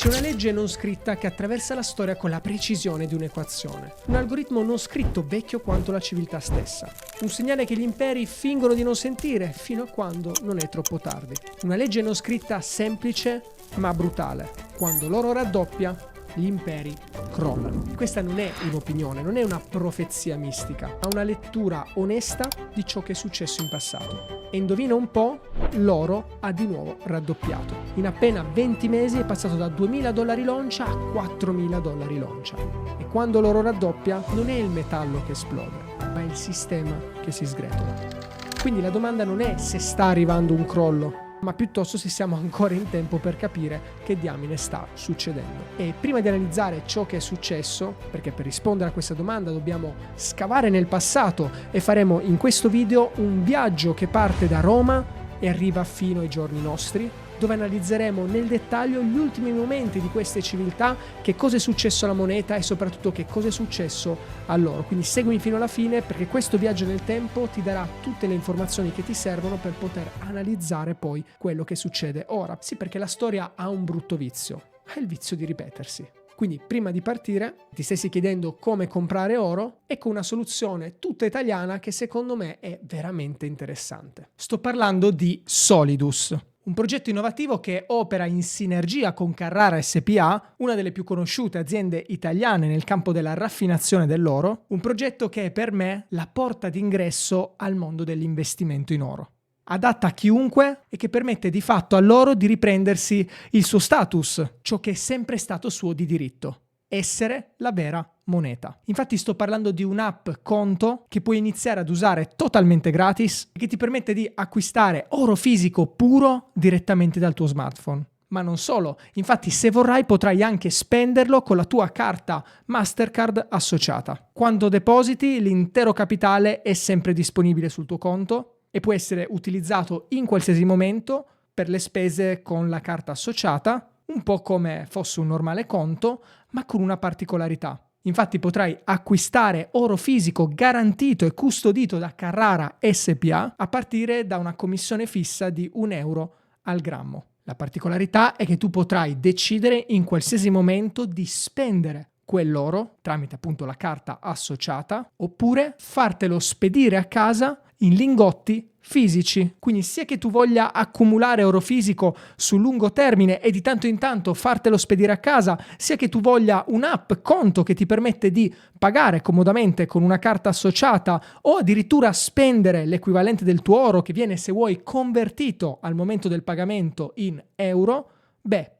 C'è una legge non scritta che attraversa la storia con la precisione di un'equazione. Un algoritmo non scritto vecchio quanto la civiltà stessa. Un segnale che gli imperi fingono di non sentire fino a quando non è troppo tardi. Una legge non scritta semplice ma brutale. Quando l'oro raddoppia, gli imperi crollano. Questa non è un'opinione, non è una profezia mistica, ma una lettura onesta di ciò che è successo in passato. E indovina un po', l'oro ha di nuovo raddoppiato. In appena 20 mesi è passato da $2.000 l'oncia a $4.000 l'oncia. E quando l'oro raddoppia, non è il metallo che esplode, ma è il sistema che si sgretola. Quindi la domanda non è se sta arrivando un crollo, ma piuttosto se siamo ancora in tempo per capire che diamine sta succedendo. E prima di analizzare ciò che è successo, perché per rispondere a questa domanda dobbiamo scavare nel passato e faremo in questo video un viaggio che parte da Roma e arriva fino ai giorni nostri, dove analizzeremo nel dettaglio gli ultimi momenti di queste civiltà, che cosa è successo alla moneta e soprattutto che cosa è successo all'oro. Quindi seguimi fino alla fine, perché questo viaggio nel tempo ti darà tutte le informazioni che ti servono per poter analizzare poi quello che succede ora. Sì, perché la storia ha un brutto vizio, è il vizio di ripetersi. Quindi prima di partire ti stessi chiedendo come comprare oro, ecco una soluzione tutta italiana che secondo me è veramente interessante. Sto parlando di Solidus. Un progetto innovativo che opera in sinergia con Carrara SpA, una delle più conosciute aziende italiane nel campo della raffinazione dell'oro, un progetto che è per me la porta d'ingresso al mondo dell'investimento in oro. Adatta a chiunque e che permette di fatto all'oro di riprendersi il suo status, ciò che è sempre stato suo di diritto: essere la vera moneta. Infatti sto parlando di un'app conto che puoi iniziare ad usare totalmente gratis e che ti permette di acquistare oro fisico puro direttamente dal tuo smartphone. Ma non solo, infatti se vorrai potrai anche spenderlo con la tua carta Mastercard associata. Quando depositi, l'intero capitale è sempre disponibile sul tuo conto e può essere utilizzato in qualsiasi momento per le spese con la carta associata, un po' come fosse un normale conto, ma con una particolarità. Infatti potrai acquistare oro fisico garantito e custodito da Carrara SpA a partire da una commissione fissa di €1 al grammo. La particolarità è che tu potrai decidere in qualsiasi momento di spendere quell'oro tramite appunto la carta associata, oppure fartelo spedire a casa in lingotti fisici. Quindi sia che tu voglia accumulare oro fisico sul lungo termine e di tanto in tanto fartelo spedire a casa, sia che tu voglia un'app conto che ti permette di pagare comodamente con una carta associata o addirittura spendere l'equivalente del tuo oro che viene, se vuoi, convertito al momento del pagamento in euro,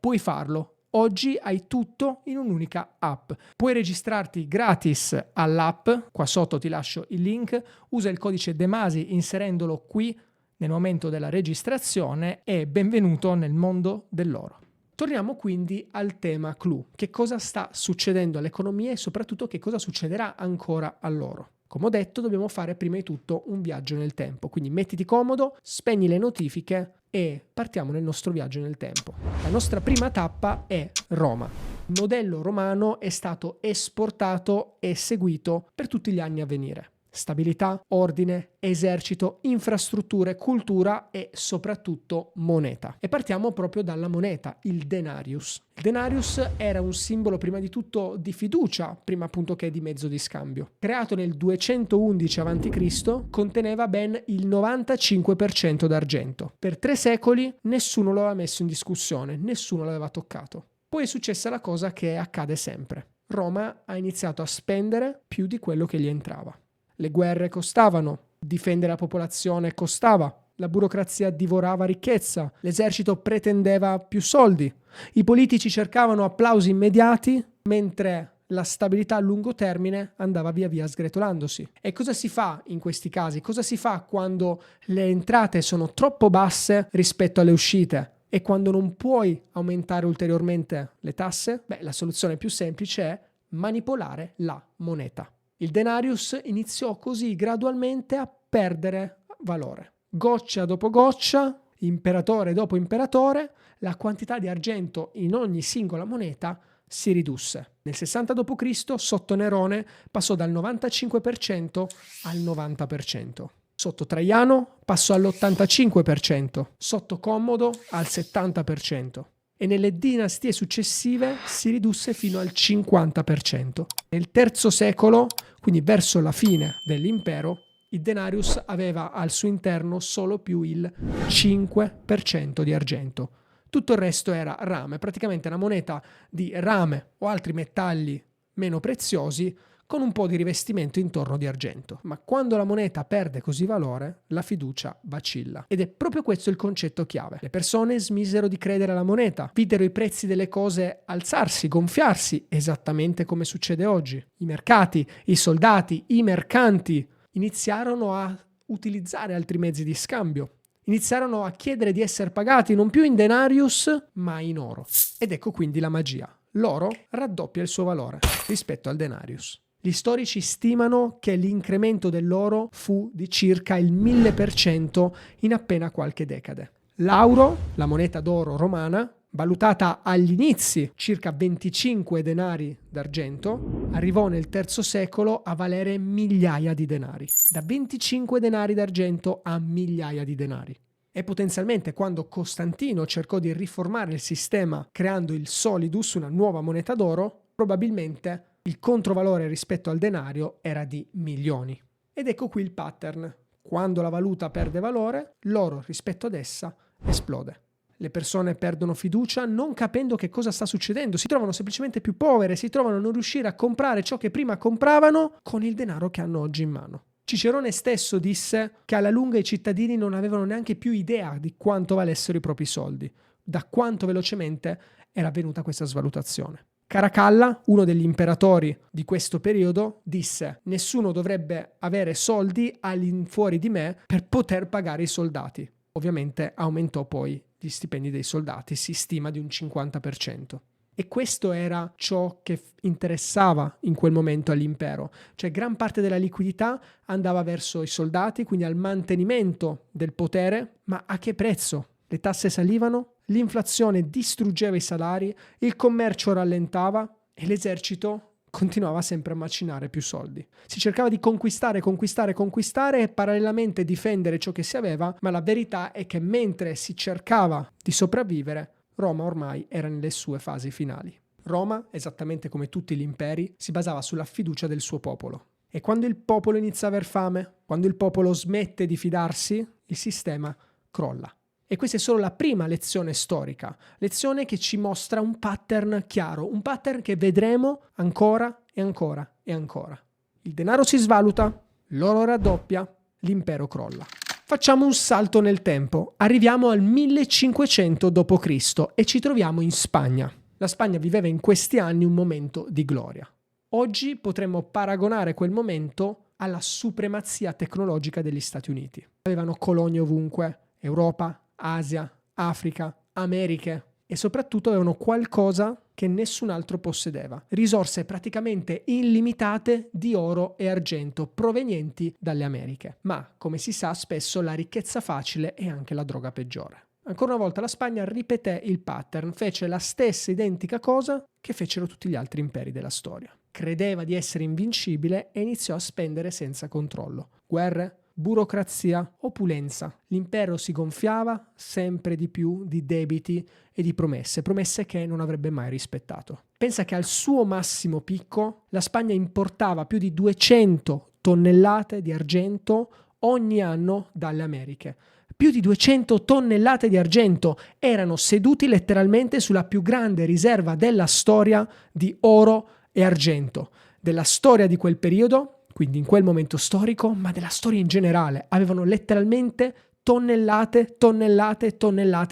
puoi farlo. Oggi hai tutto in un'unica app. Puoi registrarti gratis all'app, qua sotto ti lascio il link, usa il codice DEMASI inserendolo qui nel momento della registrazione e benvenuto nel mondo dell'oro. Torniamo quindi al tema clou. Che cosa sta succedendo all'economia e soprattutto che cosa succederà ancora all'oro? Come ho detto, dobbiamo fare prima di tutto un viaggio nel tempo, quindi mettiti comodo, spegni le notifiche e partiamo nel nostro viaggio nel tempo. La nostra prima tappa è Roma. Il modello romano è stato esportato e seguito per tutti gli anni a venire. Stabilità, ordine, esercito, infrastrutture, cultura e soprattutto moneta. E partiamo proprio dalla moneta, il denarius. Il denarius era un simbolo prima di tutto di fiducia, prima appunto che di mezzo di scambio. Creato nel 211 a.C., conteneva ben il 95% d'argento. Per 3 secoli nessuno lo aveva messo in discussione, nessuno l'aveva toccato. Poi è successa la cosa che accade sempre. Roma ha iniziato a spendere più di quello che gli entrava. Le guerre costavano, difendere la popolazione costava, la burocrazia divorava ricchezza, l'esercito pretendeva più soldi, i politici cercavano applausi immediati, mentre la stabilità a lungo termine andava via via sgretolandosi. E cosa si fa in questi casi? Cosa si fa quando le entrate sono troppo basse rispetto alle uscite? E quando non puoi aumentare ulteriormente le tasse? La soluzione più semplice è manipolare la moneta. Il denarius iniziò così gradualmente a perdere valore. Goccia dopo goccia, imperatore dopo imperatore, la quantità di argento in ogni singola moneta si ridusse. Nel 60 d.C., sotto Nerone, passò dal 95% al 90%. Sotto Traiano passò all'85%, sotto Commodo al 70%. e nelle dinastie successive si ridusse fino al 50%. Nel III secolo, quindi verso la fine dell'impero, il denarius aveva al suo interno solo più il 5% di argento. Tutto il resto era rame, praticamente una moneta di rame o altri metalli meno preziosi con un po' di rivestimento intorno di argento. Ma quando la moneta perde così valore, la fiducia vacilla. Ed è proprio questo il concetto chiave. Le persone smisero di credere alla moneta, videro i prezzi delle cose alzarsi, gonfiarsi, esattamente come succede oggi. I mercati, i soldati, i mercanti iniziarono a utilizzare altri mezzi di scambio. Iniziarono a chiedere di essere pagati non più in denarius, ma in oro. Ed ecco quindi la magia. L'oro raddoppia il suo valore rispetto al denarius. Gli storici stimano che l'incremento dell'oro fu di circa il 1000% in appena qualche decade. L'auro, la moneta d'oro romana, valutata agli inizi circa 25 denari d'argento, arrivò nel III secolo a valere migliaia di denari. Da 25 denari d'argento a migliaia di denari. E potenzialmente quando Costantino cercò di riformare il sistema creando il solidus, una nuova moneta d'oro, probabilmente il controvalore rispetto al denario era di milioni. Ed ecco qui il pattern. Quando la valuta perde valore, l'oro rispetto ad essa esplode. Le persone perdono fiducia non capendo che cosa sta succedendo, si trovano semplicemente più povere, si trovano a non riuscire a comprare ciò che prima compravano con il denaro che hanno oggi in mano. Cicerone stesso disse che alla lunga i cittadini non avevano neanche più idea di quanto valessero i propri soldi, da quanto velocemente era avvenuta questa svalutazione. Caracalla, uno degli imperatori di questo periodo, disse: nessuno dovrebbe avere soldi all'infuori di me per poter pagare i soldati. Ovviamente aumentò poi gli stipendi dei soldati, si stima di un 50%. E questo era ciò che interessava in quel momento all'impero. Cioè gran parte della liquidità andava verso i soldati, quindi al mantenimento del potere, ma a che prezzo? Le tasse salivano, l'inflazione distruggeva i salari, il commercio rallentava e l'esercito continuava sempre a macinare più soldi. Si cercava di conquistare e parallelamente difendere ciò che si aveva, ma la verità è che mentre si cercava di sopravvivere, Roma ormai era nelle sue fasi finali. Roma, esattamente come tutti gli imperi, si basava sulla fiducia del suo popolo. E quando il popolo inizia a aver fame, quando il popolo smette di fidarsi, il sistema crolla. E questa è solo la prima lezione storica, lezione che ci mostra un pattern chiaro, un pattern che vedremo ancora e ancora e ancora. Il denaro si svaluta, l'oro raddoppia, l'impero crolla. Facciamo un salto nel tempo, arriviamo al 1500 d.C. e ci troviamo in Spagna. La Spagna viveva in questi anni un momento di gloria. Oggi potremmo paragonare quel momento alla supremazia tecnologica degli Stati Uniti. Avevano colonie ovunque, Europa, Asia, Africa, Americhe e soprattutto avevano qualcosa che nessun altro possedeva. Risorse praticamente illimitate di oro e argento provenienti dalle Americhe. Ma, come si sa, spesso la ricchezza facile è anche la droga peggiore. Ancora una volta la Spagna ripeté il pattern, fece la stessa identica cosa che fecero tutti gli altri imperi della storia. Credeva di essere invincibile e iniziò a spendere senza controllo. Guerre, burocrazia, opulenza. L'impero si gonfiava sempre di più di debiti e di promesse che non avrebbe mai rispettato. Pensa che al suo massimo picco la Spagna importava più di 200 tonnellate di argento ogni anno dalle Americhe. Più di 200 tonnellate di argento erano seduti letteralmente sulla più grande riserva della storia di oro e argento, della storia di quel periodo, quindi in quel momento storico, ma della storia in generale. Avevano letteralmente tonnellate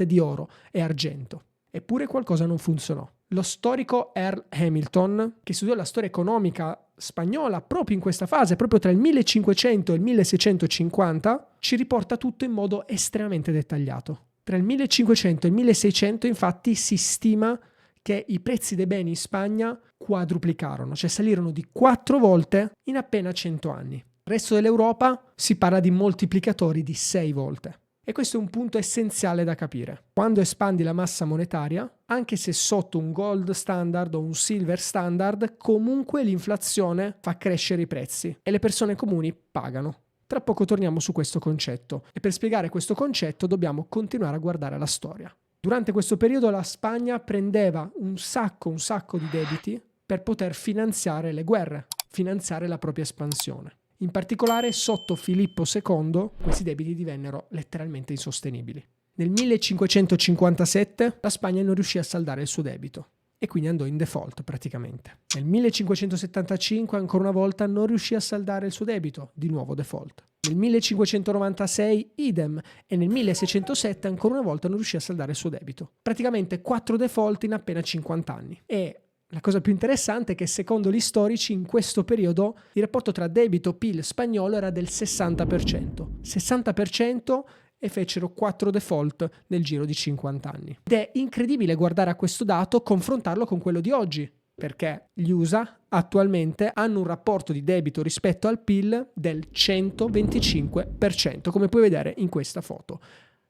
di oro e argento. Eppure qualcosa non funzionò. Lo storico Earl Hamilton, che studiò la storia economica spagnola proprio in questa fase, proprio tra il 1500 e il 1650, ci riporta tutto in modo estremamente dettagliato. Tra il 1500 e il 1600, infatti, si stima che i prezzi dei beni in Spagna quadruplicarono, cioè salirono di 4 volte in appena 100 anni. Nel resto dell'Europa si parla di moltiplicatori di 6 volte. E questo è un punto essenziale da capire. Quando espandi la massa monetaria, anche se sotto un gold standard o un silver standard, comunque l'inflazione fa crescere i prezzi e le persone comuni pagano. Tra poco torniamo su questo concetto e per spiegare questo concetto dobbiamo continuare a guardare la storia. Durante questo periodo la Spagna prendeva un sacco di debiti per poter finanziare le guerre, finanziare la propria espansione. In particolare sotto Filippo II questi debiti divennero letteralmente insostenibili. Nel 1557 la Spagna non riuscì a saldare il suo debito e quindi andò in default praticamente. Nel 1575 ancora una volta non riuscì a saldare il suo debito, di nuovo default. Nel 1596 idem e nel 1607 ancora una volta non riuscì a saldare il suo debito. Praticamente 4 default in appena 50 anni. E la cosa più interessante è che secondo gli storici in questo periodo il rapporto tra debito-PIL spagnolo era del 60%. 60% e fecero 4 default nel giro di 50 anni. Ed è incredibile guardare a questo dato, confrontarlo con quello di oggi, perché gli USA attualmente hanno un rapporto di debito rispetto al PIL del 125%, come puoi vedere in questa foto.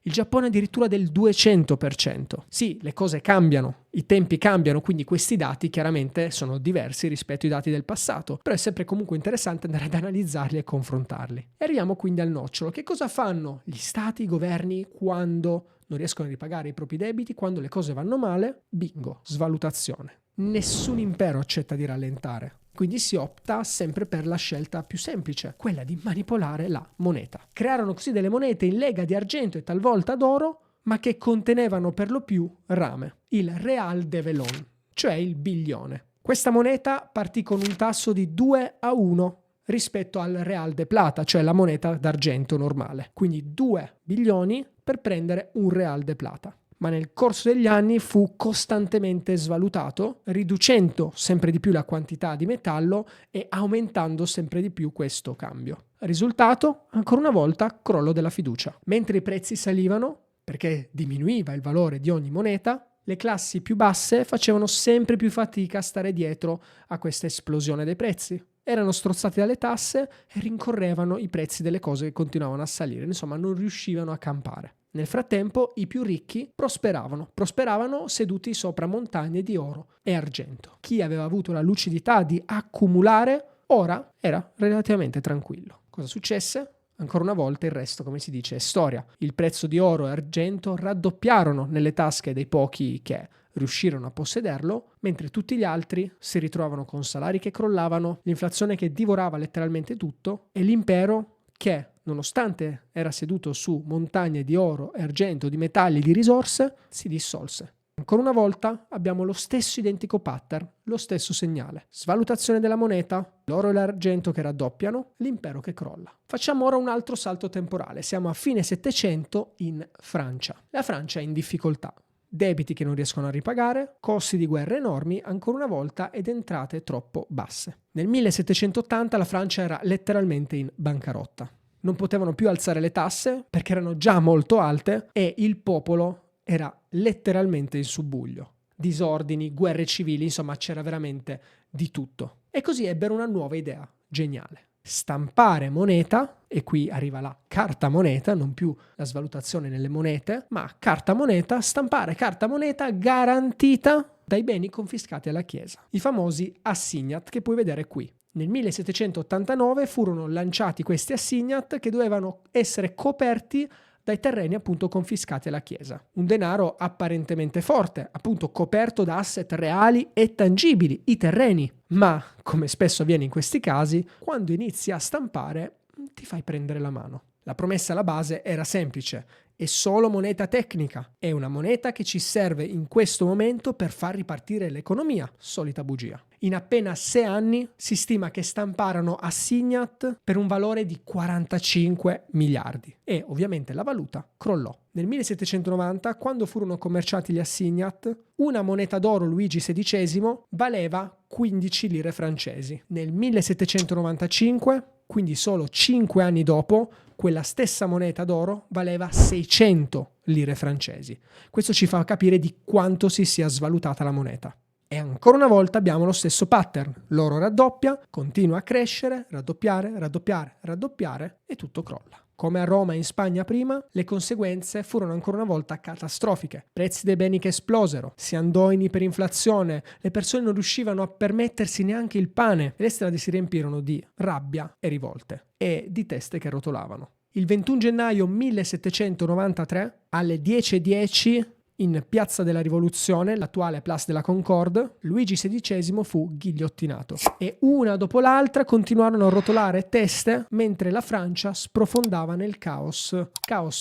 Il Giappone addirittura del 200%. Sì, le cose cambiano, i tempi cambiano, quindi questi dati chiaramente sono diversi rispetto ai dati del passato, però è sempre comunque interessante andare ad analizzarli e confrontarli. E arriviamo quindi al nocciolo. Che cosa fanno gli stati, i governi quando non riescono a ripagare i propri debiti, quando le cose vanno male? Bingo, svalutazione. Nessun impero accetta di rallentare. Quindi si opta sempre per la scelta più semplice, quella di manipolare la moneta. Crearono così delle monete in lega di argento e talvolta d'oro, ma che contenevano per lo più rame, il Real de Velón, cioè il biglione. Questa moneta partì con un tasso di 2-1 rispetto al Real de Plata, cioè la moneta d'argento normale. Quindi 2 biglioni per prendere un Real de Plata. Ma nel corso degli anni fu costantemente svalutato, riducendo sempre di più la quantità di metallo e aumentando sempre di più questo cambio. Risultato, ancora una volta, crollo della fiducia. Mentre i prezzi salivano, perché diminuiva il valore di ogni moneta, le classi più basse facevano sempre più fatica a stare dietro a questa esplosione dei prezzi. Erano strozzati dalle tasse e rincorrevano i prezzi delle cose che continuavano a salire, insomma non riuscivano a campare. Nel frattempo i più ricchi prosperavano seduti sopra montagne di oro e argento. Chi aveva avuto la lucidità di accumulare ora era relativamente tranquillo. Cosa successe? Ancora una volta il resto, come si dice, è storia. Il prezzo di oro e argento raddoppiarono nelle tasche dei pochi che riuscirono a possederlo, mentre tutti gli altri si ritrovavano con salari che crollavano, l'inflazione che divorava letteralmente tutto e l'impero che, nonostante era seduto su montagne di oro e argento, di metalli, di risorse, si dissolse. Ancora una volta abbiamo lo stesso identico pattern, lo stesso segnale. Svalutazione della moneta, l'oro e l'argento che raddoppiano, l'impero che crolla. Facciamo ora un altro salto temporale. Siamo a fine Settecento in Francia. La Francia è in difficoltà. Debiti che non riescono a ripagare, costi di guerra enormi, ancora una volta, ed entrate troppo basse. Nel 1780 la Francia era letteralmente in bancarotta. Non potevano più alzare le tasse perché erano già molto alte e il popolo era letteralmente in subbuglio. Disordini, guerre civili, insomma c'era veramente di tutto. E così ebbero una nuova idea geniale. Stampare moneta, e qui arriva la carta moneta, non più la svalutazione nelle monete, ma carta moneta, stampare carta moneta garantita dai beni confiscati alla Chiesa. I famosi assignat che puoi vedere qui. Nel 1789 furono lanciati questi assignat che dovevano essere coperti dai terreni appunto confiscati alla Chiesa. Un denaro apparentemente forte, appunto coperto da asset reali e tangibili, i terreni. Ma, come spesso avviene in questi casi, quando inizi a stampare ti fai prendere la mano. La promessa alla base era semplice: è solo moneta tecnica, è una moneta che ci serve in questo momento per far ripartire l'economia. Solita bugia. In appena 6 anni si stima che stamparono assignat per un valore di 45 miliardi e ovviamente la valuta crollò. Nel 1790, quando furono commerciati gli assignat, una moneta d'oro Luigi XVI valeva 15 lire francesi. Nel 1795, quindi solo 5 anni dopo, quella stessa moneta d'oro valeva 600 lire francesi. Questo ci fa capire di quanto si sia svalutata la moneta. E ancora una volta abbiamo lo stesso pattern. L'oro raddoppia, continua a crescere, raddoppiare e tutto crolla. Come a Roma e in Spagna prima, le conseguenze furono ancora una volta catastrofiche. Prezzi dei beni che esplosero, si andò in iperinflazione, le persone non riuscivano a permettersi neanche il pane e le strade si riempirono di rabbia e rivolte e di teste che rotolavano. Il 21 gennaio 1793 alle 10:10 In Piazza della Rivoluzione, l'attuale Place de la Concorde, Luigi XVI fu ghigliottinato e una dopo l'altra continuarono a rotolare teste mentre la Francia sprofondava nel caos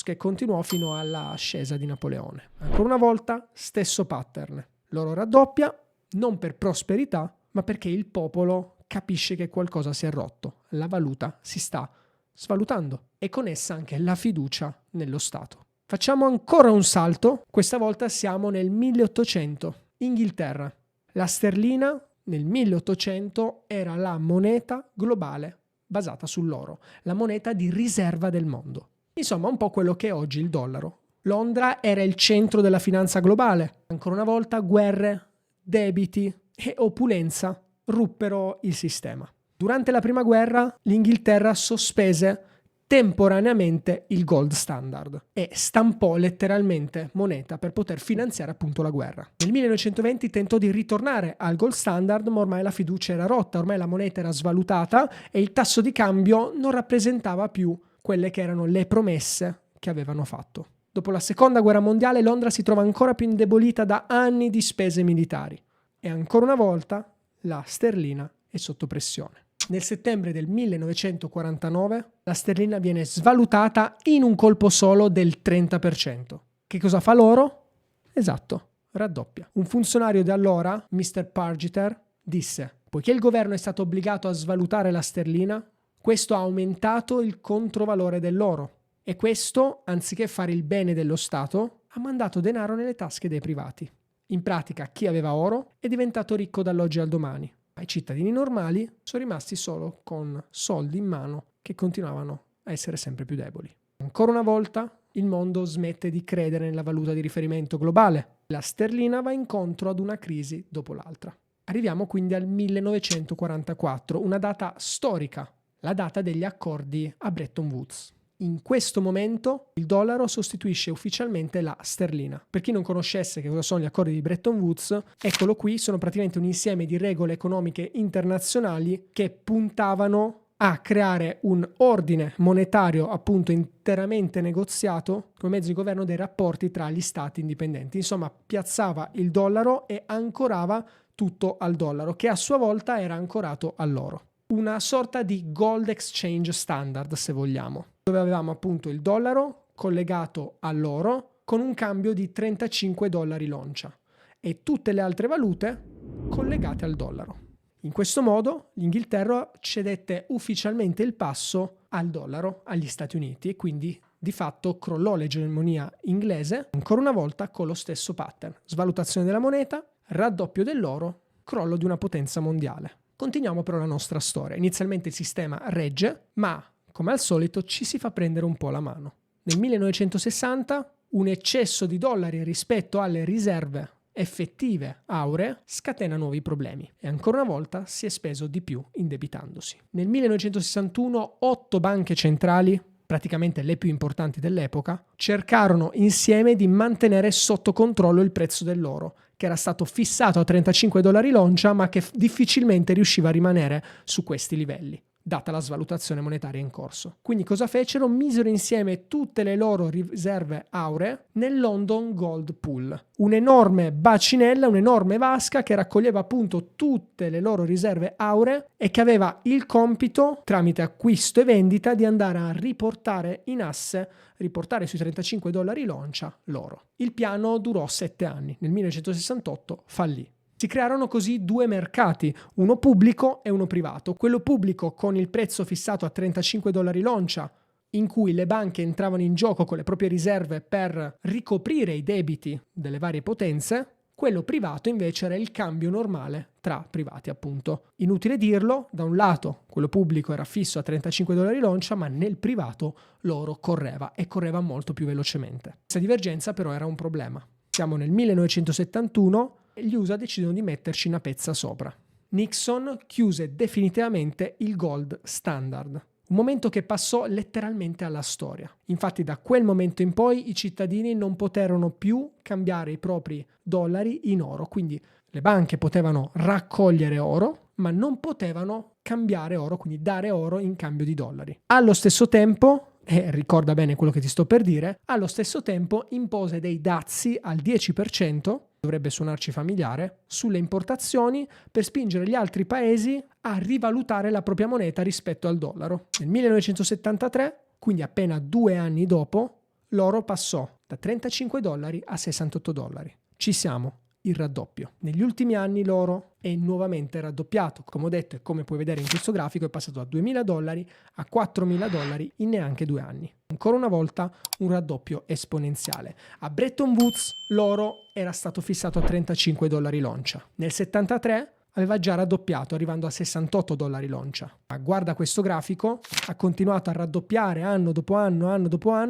che continuò fino alla ascesa di Napoleone. Ancora una volta, stesso pattern. L'oro raddoppia, non per prosperità, ma perché il popolo capisce che qualcosa si è rotto, la valuta si sta svalutando e con essa anche la fiducia nello Stato. Facciamo ancora un salto, questa volta siamo nel 1800, Inghilterra. La sterlina nel 1800 era la moneta globale basata sull'oro, la moneta di riserva del mondo. Insomma, un po' quello che è oggi il dollaro. Londra era il centro della finanza globale. Ancora una volta guerre, debiti e opulenza ruppero il sistema. Durante la prima guerra l'Inghilterra sospese temporaneamente il gold standard e stampò letteralmente moneta per poter finanziare appunto la guerra. Nel 1920 tentò di ritornare al gold standard, ma ormai la fiducia era rotta, ormai la moneta era svalutata e il tasso di cambio non rappresentava più quelle che erano le promesse che avevano fatto. Dopo la seconda guerra mondiale Londra si trova ancora più indebolita da anni di spese militari e ancora una volta la sterlina è sotto pressione. Nel settembre del 1949 la sterlina viene svalutata in un colpo solo del 30%. Che cosa fa l'oro? Esatto, raddoppia. Un funzionario di allora, Mr. Pargeter, disse: poiché il governo è stato obbligato a svalutare la sterlina, questo ha aumentato il controvalore dell'oro e questo, anziché fare il bene dello Stato, ha mandato denaro nelle tasche dei privati. In pratica, chi aveva oro è diventato ricco dall'oggi al domani. I cittadini normali sono rimasti solo con soldi in mano che continuavano a essere sempre più deboli. Ancora una volta il mondo smette di credere nella valuta di riferimento globale. La sterlina va incontro ad una crisi dopo l'altra. Arriviamo quindi al 1944, una data storica, la data degli accordi a Bretton Woods. In questo momento il dollaro sostituisce ufficialmente la sterlina. Per chi non conoscesse che cosa sono gli accordi di Bretton Woods, eccolo qui, sono praticamente un insieme di regole economiche internazionali che puntavano a creare un ordine monetario appunto interamente negoziato come mezzo di governo dei rapporti tra gli stati indipendenti. Insomma, piazzava il dollaro e ancorava tutto al dollaro, che a sua volta era ancorato all'oro. Una sorta di gold exchange standard, se vogliamo, dove avevamo appunto il dollaro collegato all'oro con un cambio di 35 dollari l'oncia e tutte le altre valute collegate al dollaro. In questo modo l'Inghilterra cedette ufficialmente il passo al dollaro agli Stati Uniti e quindi di fatto crollò l'egemonia inglese ancora una volta con lo stesso pattern: svalutazione della moneta, raddoppio dell'oro, crollo di una potenza mondiale. Continuiamo però la nostra storia. Inizialmente il sistema regge, ma come al solito ci si fa prendere un po' la mano. Nel 1960 un eccesso di dollari rispetto alle riserve effettive auree scatena nuovi problemi e ancora una volta si è speso di più indebitandosi. Nel 1961 8 banche centrali, praticamente le più importanti dell'epoca, cercarono insieme di mantenere sotto controllo il prezzo dell'oro, che era stato fissato a 35 dollari l'oncia ma che difficilmente riusciva a rimanere su questi livelli, data la svalutazione monetaria in corso. Quindi cosa fecero? Misero insieme tutte le loro riserve auree nel London Gold Pool, un'enorme bacinella, un'enorme vasca che raccoglieva appunto tutte le loro riserve auree e che aveva il compito, tramite acquisto e vendita, di andare a riportare in asse, riportare sui 35 dollari l'oncia l'oro. Il piano durò 7 anni, nel 1968 fallì. Si crearono così due mercati, uno pubblico e uno privato. Quello pubblico con il prezzo fissato a 35 dollari l'oncia, in cui le banche entravano in gioco con le proprie riserve per ricoprire i debiti delle varie potenze. Quello privato invece era il cambio normale tra privati, appunto. Inutile dirlo, da un lato quello pubblico era fisso a 35 dollari l'oncia, ma nel privato l'oro correva e correva molto più velocemente. Questa divergenza però era un problema. Siamo nel 1971 e gli USA decidono di metterci una pezza sopra. Nixon chiuse definitivamente il gold standard, un momento che passò letteralmente alla storia. Infatti da quel momento in poi i cittadini non poterono più cambiare i propri dollari in oro, quindi le banche potevano raccogliere oro, ma non potevano cambiare oro, quindi dare oro in cambio di dollari. Allo stesso tempo e ricorda bene quello che ti sto per dire, allo stesso tempo impose dei dazi al 10%, dovrebbe suonarci familiare, sulle importazioni per spingere gli altri paesi a rivalutare la propria moneta rispetto al dollaro. Nel 1973, quindi appena 2 anni dopo, l'oro passò da $35 a $68. Ci siamo. Il raddoppio. Negli ultimi anni l'oro è nuovamente raddoppiato. Come ho detto e come puoi vedere in questo grafico è passato da $2.000 a $4.000 in neanche 2 anni. Ancora una volta un raddoppio esponenziale. A Bretton Woods l'oro era stato fissato a $35 l'oncia. Nel 73 aveva già raddoppiato arrivando a $68 l'oncia. Ma guarda questo grafico, ha continuato a raddoppiare anno dopo anno,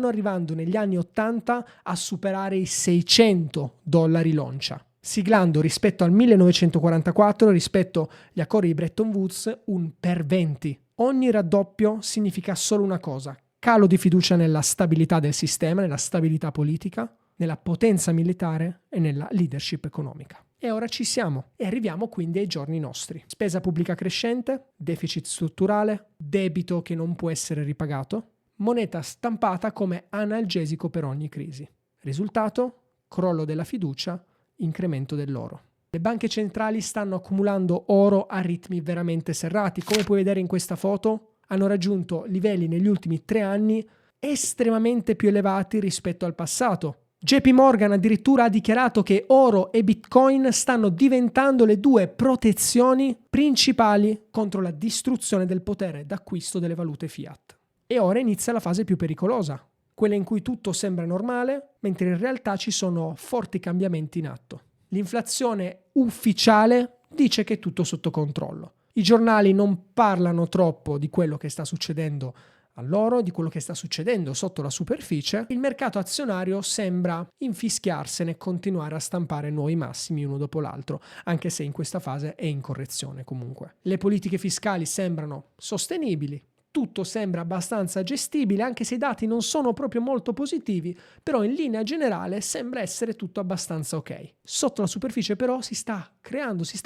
arrivando negli anni 80 a superare i $600 l'oncia, siglando rispetto al 1944, rispetto agli accordi di Bretton Woods, un per 20. Ogni raddoppio significa solo una cosa: calo di fiducia nella stabilità del sistema, nella stabilità politica, nella potenza militare e nella leadership economica. E ora ci siamo e arriviamo quindi ai giorni nostri. Spesa pubblica crescente, deficit strutturale, debito che non può essere ripagato, moneta stampata come analgesico per ogni crisi. Risultato? Crollo della fiducia, incremento dell'oro. Le banche centrali stanno accumulando oro a ritmi veramente serrati. Come puoi vedere in questa foto, hanno raggiunto livelli negli ultimi 3 anni estremamente più elevati rispetto al passato. JP Morgan addirittura ha dichiarato che oro e Bitcoin stanno diventando le 2 protezioni principali contro la distruzione del potere d'acquisto delle valute fiat. E ora inizia la fase più pericolosa, quella in cui tutto sembra normale, mentre in realtà ci sono forti cambiamenti in atto. L'inflazione ufficiale dice che è tutto sotto controllo. I giornali non parlano troppo di quello che sta succedendo all'oro, di quello che sta succedendo sotto la superficie. Il mercato azionario sembra infischiarsene e continuare a stampare nuovi massimi uno dopo l'altro, anche se in questa fase è in correzione comunque. Le politiche fiscali sembrano sostenibili, tutto sembra abbastanza gestibile, anche se i dati non sono proprio molto positivi, però in linea generale sembra essere tutto abbastanza ok. Sotto la superficie però si sta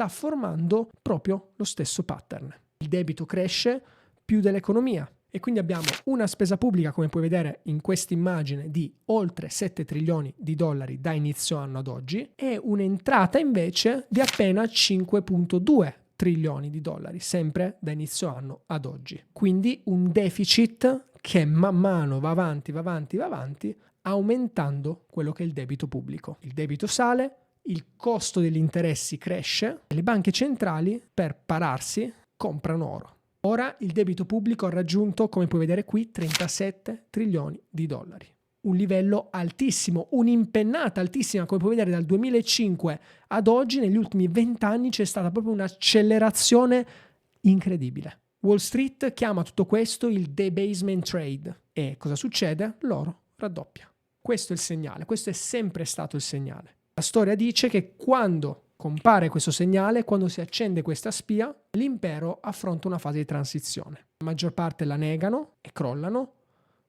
formando proprio lo stesso pattern. Il debito cresce più dell'economia. E quindi abbiamo una spesa pubblica, come puoi vedere in questa immagine, di oltre $7 trilioni da inizio anno ad oggi e un'entrata invece di appena $5.2 trilioni, sempre da inizio anno ad oggi. Quindi un deficit che man mano va avanti, aumentando quello che è il debito pubblico. Il debito sale, il costo degli interessi cresce e le banche centrali, per pararsi, comprano oro. Ora il debito pubblico ha raggiunto, come puoi vedere qui, $37 trilioni. Un livello altissimo, un'impennata altissima, come puoi vedere dal 2005 ad oggi, negli ultimi 20 anni c'è stata proprio un'accelerazione incredibile. Wall Street chiama tutto questo il debasement trade. E cosa succede? L'oro raddoppia. Questo è il segnale, questo è sempre stato il segnale. La storia dice che quando compare questo segnale, quando si accende questa spia, l'impero affronta una fase di transizione. La maggior parte la negano e crollano,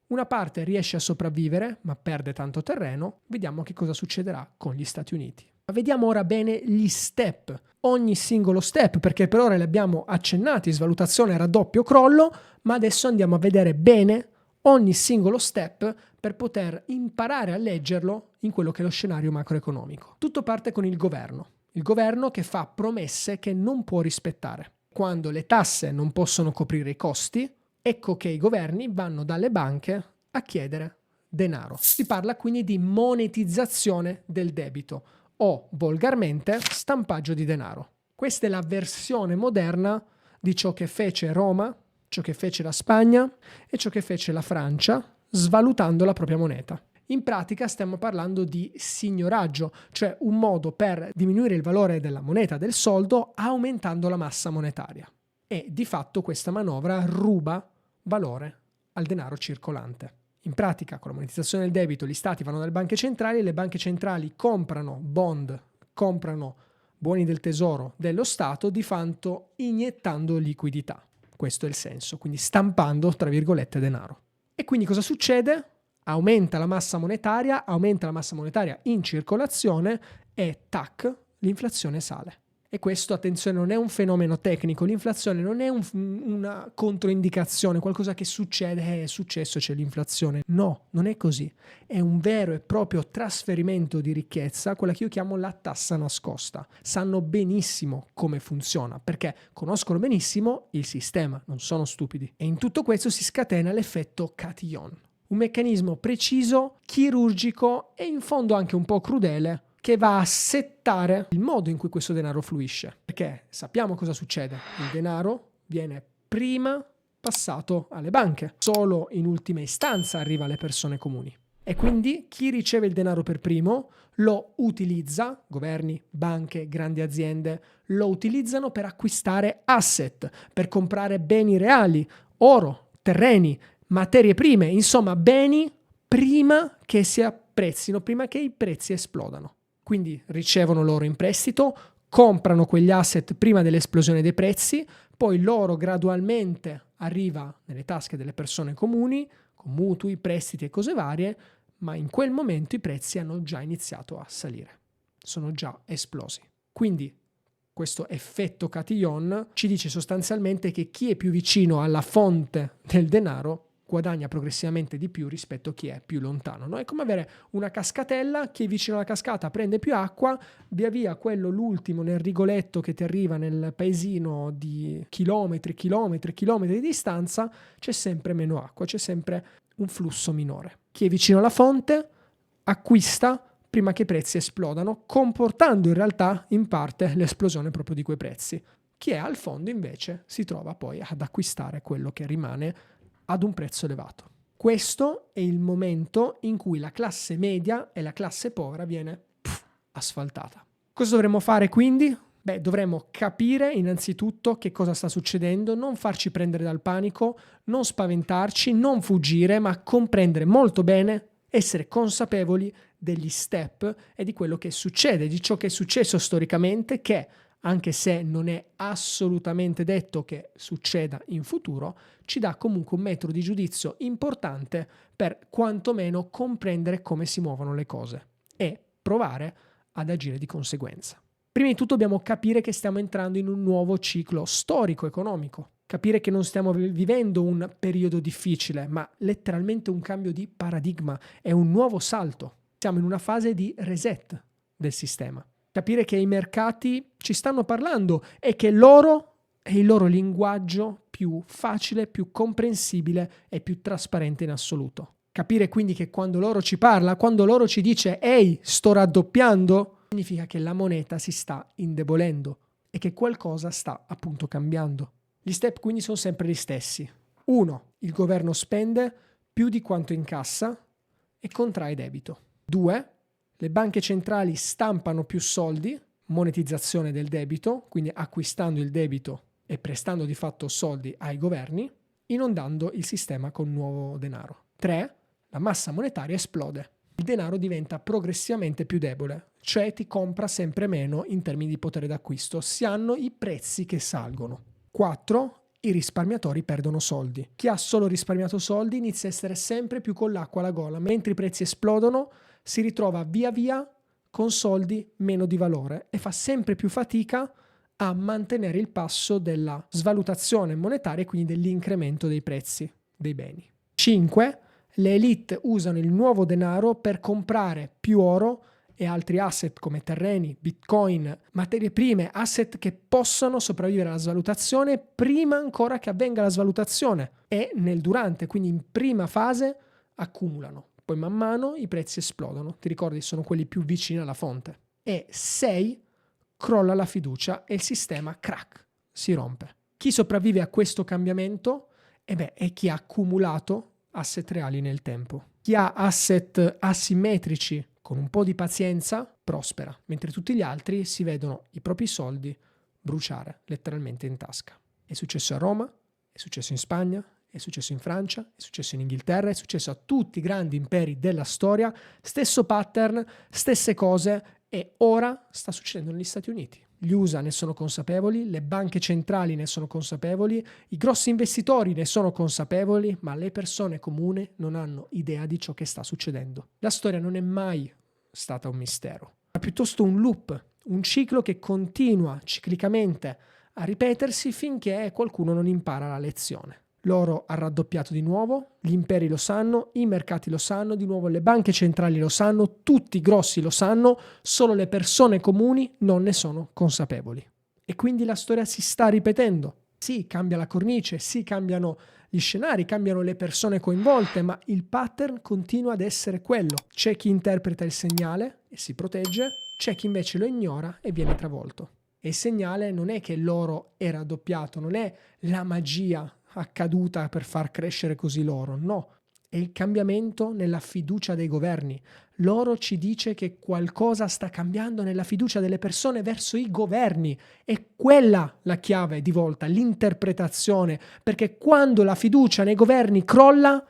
una parte riesce a sopravvivere ma perde tanto terreno. Vediamo che cosa succederà con gli Stati Uniti. Ma vediamo ora bene gli step, ogni singolo step, perché per ora li abbiamo accennati, svalutazione, raddoppio, crollo, ma adesso andiamo a vedere bene ogni singolo step per poter imparare a leggerlo in quello che è lo scenario macroeconomico. Tutto parte con il governo. Il governo che fa promesse che non può rispettare. Quando le tasse non possono coprire i costi, ecco che i governi vanno dalle banche a chiedere denaro. Si parla quindi di monetizzazione del debito o, volgarmente, stampaggio di denaro. Questa è la versione moderna di ciò che fece Roma, ciò che fece la Spagna e ciò che fece la Francia, svalutando la propria moneta. In pratica stiamo parlando di signoraggio, cioè un modo per diminuire il valore della moneta, del soldo, aumentando la massa monetaria. E di fatto questa manovra ruba valore al denaro circolante. In pratica, con la monetizzazione del debito, gli stati vanno dalle banche centrali e le banche centrali comprano bond, comprano buoni del tesoro dello Stato, di fatto iniettando liquidità. Questo è il senso, quindi stampando, tra virgolette, denaro. E quindi cosa succede? Aumenta la massa monetaria in circolazione e tac, l'inflazione sale. E questo, attenzione, non è un fenomeno tecnico, l'inflazione non è una controindicazione, qualcosa che succede, è successo, c'è l'inflazione. No, non è così. È un vero e proprio trasferimento di ricchezza, quella che io chiamo la tassa nascosta. Sanno benissimo come funziona, perché conoscono benissimo il sistema, non sono stupidi. E in tutto questo si scatena l'effetto Cantillon. Un meccanismo preciso, chirurgico e in fondo anche un po' crudele, che va a settare il modo in cui questo denaro fluisce. Perché sappiamo cosa succede. Il denaro viene prima passato alle banche. Solo in ultima istanza arriva alle persone comuni. E quindi chi riceve il denaro per primo lo utilizza, governi, banche, grandi aziende, lo utilizzano per acquistare asset, per comprare beni reali, oro, terreni, materie prime, insomma beni prima che si apprezzino, prima che i prezzi esplodano. Quindi ricevono l'oro in prestito, comprano quegli asset prima dell'esplosione dei prezzi, poi l'oro gradualmente arriva nelle tasche delle persone comuni, con mutui, prestiti e cose varie, ma in quel momento i prezzi hanno già iniziato a salire, sono già esplosi. Quindi questo effetto Cantillon ci dice sostanzialmente che chi è più vicino alla fonte del denaro guadagna progressivamente di più rispetto a chi è più lontano. No? È come avere una cascatella, chi è vicino alla cascata prende più acqua, via via quello l'ultimo nel rigoletto che ti arriva nel paesino di chilometri di distanza, c'è sempre meno acqua, c'è sempre un flusso minore. Chi è vicino alla fonte acquista prima che i prezzi esplodano, comportando in realtà in parte l'esplosione proprio di quei prezzi. Chi è al fondo invece si trova poi ad acquistare quello che rimane ad un prezzo elevato. Questo è il momento in cui la classe media e la classe povera viene asfaltata. Cosa dovremmo fare quindi? Dovremmo capire innanzitutto che cosa sta succedendo, non farci prendere dal panico, non spaventarci, non fuggire, ma comprendere molto bene, essere consapevoli degli step e di quello che succede, di ciò che è successo storicamente, che anche se non è assolutamente detto che succeda in futuro, ci dà comunque un metro di giudizio importante per quantomeno comprendere come si muovono le cose e provare ad agire di conseguenza. Prima di tutto dobbiamo capire che stiamo entrando in un nuovo ciclo storico-economico, capire che non stiamo vivendo un periodo difficile, ma letteralmente un cambio di paradigma, è un nuovo salto. Siamo in una fase di reset del sistema. Capire che i mercati ci stanno parlando e che l'oro è il loro linguaggio più facile, più comprensibile e più trasparente in assoluto. Capire quindi che quando l'oro ci parla, quando l'oro ci dice «Ehi, sto raddoppiando», significa che la moneta si sta indebolendo e che qualcosa sta appunto cambiando. Gli step quindi sono sempre gli stessi. 1. Il governo spende più di quanto incassa e contrae debito. 2. Le banche centrali stampano più soldi, monetizzazione del debito, quindi acquistando il debito e prestando di fatto soldi ai governi, inondando il sistema con nuovo denaro. 3. La massa monetaria esplode. Il denaro diventa progressivamente più debole, cioè ti compra sempre meno in termini di potere d'acquisto, si hanno i prezzi che salgono. 4. I risparmiatori perdono soldi. Chi ha solo risparmiato soldi inizia a essere sempre più con l'acqua alla gola, mentre i prezzi esplodono si ritrova via via con soldi meno di valore e fa sempre più fatica a mantenere il passo della svalutazione monetaria e quindi dell'incremento dei prezzi dei beni. 5. Le elite usano il nuovo denaro per comprare più oro e altri asset come terreni, bitcoin, materie prime, asset che possono sopravvivere alla svalutazione prima ancora che avvenga la svalutazione e nel durante, quindi in prima fase accumulano. Poi man mano i prezzi esplodono, ti ricordi sono quelli più vicini alla fonte. E 6. Crolla la fiducia e il sistema crack, si rompe. Chi sopravvive a questo cambiamento è chi ha accumulato asset reali nel tempo. Chi ha asset asimmetrici con un po' di pazienza prospera, mentre tutti gli altri si vedono i propri soldi bruciare letteralmente in tasca. È successo a Roma, è successo in Spagna, è successo in Francia, è successo in Inghilterra, è successo a tutti i grandi imperi della storia, stesso pattern, stesse cose e ora sta succedendo negli Stati Uniti. Gli USA ne sono consapevoli, le banche centrali ne sono consapevoli, i grossi investitori ne sono consapevoli, ma le persone comuni non hanno idea di ciò che sta succedendo. La storia non è mai stata un mistero, ma piuttosto un loop Un ciclo che continua ciclicamente a ripetersi finché qualcuno non impara la lezione. L'oro ha raddoppiato di nuovo, gli imperi lo sanno, i mercati lo sanno, di nuovo le banche centrali lo sanno, tutti i grossi lo sanno, solo le persone comuni non ne sono consapevoli. E quindi la storia si sta ripetendo. Sì, cambia la cornice, sì, cambiano gli scenari, cambiano le persone coinvolte, ma il pattern continua ad essere quello. C'è chi interpreta il segnale e si protegge, c'è chi invece lo ignora e viene travolto. E il segnale non è che l'oro è raddoppiato, non è la magia accaduta per far crescere così l'oro, no, è il cambiamento nella fiducia dei governi. L'oro ci dice che qualcosa sta cambiando nella fiducia delle persone verso i governi. È quella la chiave di volta, l'interpretazione, perché quando la fiducia nei governi crolla,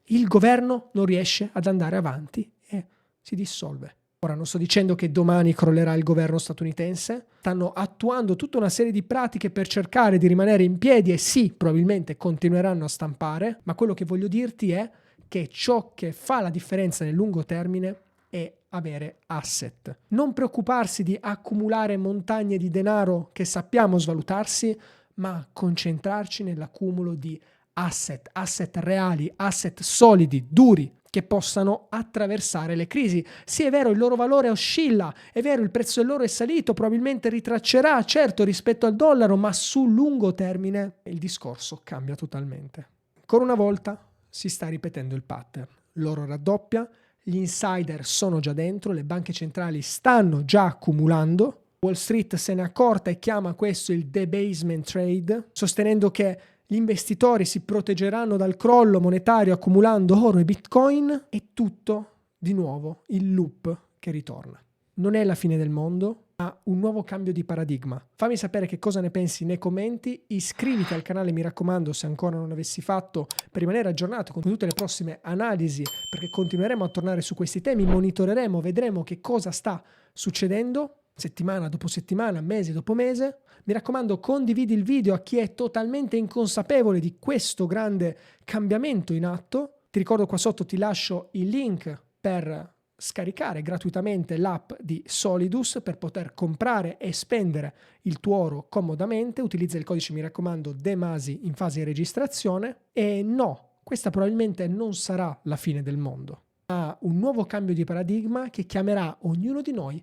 il governo non riesce ad andare avanti e si dissolve. Ora non sto dicendo che domani crollerà il governo statunitense, stanno attuando tutta una serie di pratiche per cercare di rimanere in piedi e sì, probabilmente continueranno a stampare, ma quello che voglio dirti è che ciò che fa la differenza nel lungo termine è avere asset. Non preoccuparsi di accumulare montagne di denaro che sappiamo svalutarsi, ma concentrarci nell'accumulo di asset reali, asset solidi, duri, che possano attraversare le crisi. Sì, è vero, il loro valore oscilla, è vero, il prezzo dell'oro è salito, probabilmente ritraccerà, certo, rispetto al dollaro, ma sul lungo termine il discorso cambia totalmente. Ancora una volta si sta ripetendo il pattern. L'oro raddoppia, gli insider sono già dentro, le banche centrali stanno già accumulando, Wall Street se n'è accorta e chiama questo il debasement trade, sostenendo che gli investitori si proteggeranno dal crollo monetario accumulando oro e bitcoin e tutto di nuovo il loop che ritorna. Non è la fine del mondo, ma un nuovo cambio di paradigma. Fammi sapere che cosa ne pensi nei commenti, iscriviti al canale mi raccomando se ancora non l'avessi fatto per rimanere aggiornato con tutte le prossime analisi, perché continueremo a tornare su questi temi, monitoreremo, vedremo che cosa sta succedendo settimana dopo settimana, mese dopo mese. Mi raccomando, condividi il video a chi è totalmente inconsapevole di questo grande cambiamento in atto. Ti ricordo qua sotto ti lascio il link per scaricare gratuitamente l'app di Solidus per poter comprare e spendere il tuo oro comodamente. Utilizza il codice, mi raccomando, DEMASI in fase di registrazione. E no, questa probabilmente non sarà la fine del mondo, ma un nuovo cambio di paradigma che chiamerà ognuno di noi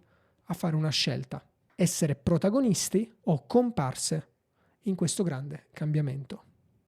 a fare una scelta, essere protagonisti o comparse in questo grande cambiamento.